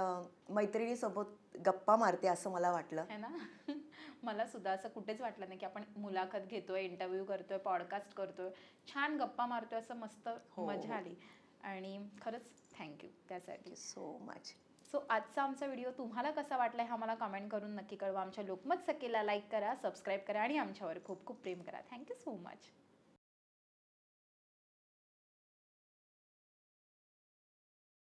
मैत्रिणीसोबत गप्पा मारते असं मला वाटलं. है ना. मला सुद्धा असं कुठेच वाटलं नाही की आपण मुलाखत घेतोय, इंटरव्ह्यू करतोय, पॉडकास्ट करतोय, छान गप्पा मारतोय, असं मस्त मजा आली. आणि खरंच थँक्यू त्यासाठी. So much. सो आजचा आमचा व्हिडिओ तुम्हाला कसा वाटला हा मला कमेंट करून नक्की कळवा. आमच्या लोकमत सखीला लाईक करा, सबस्क्राईब करा आणि आमच्यावर खूप खूप प्रेम करा. Thank you so much.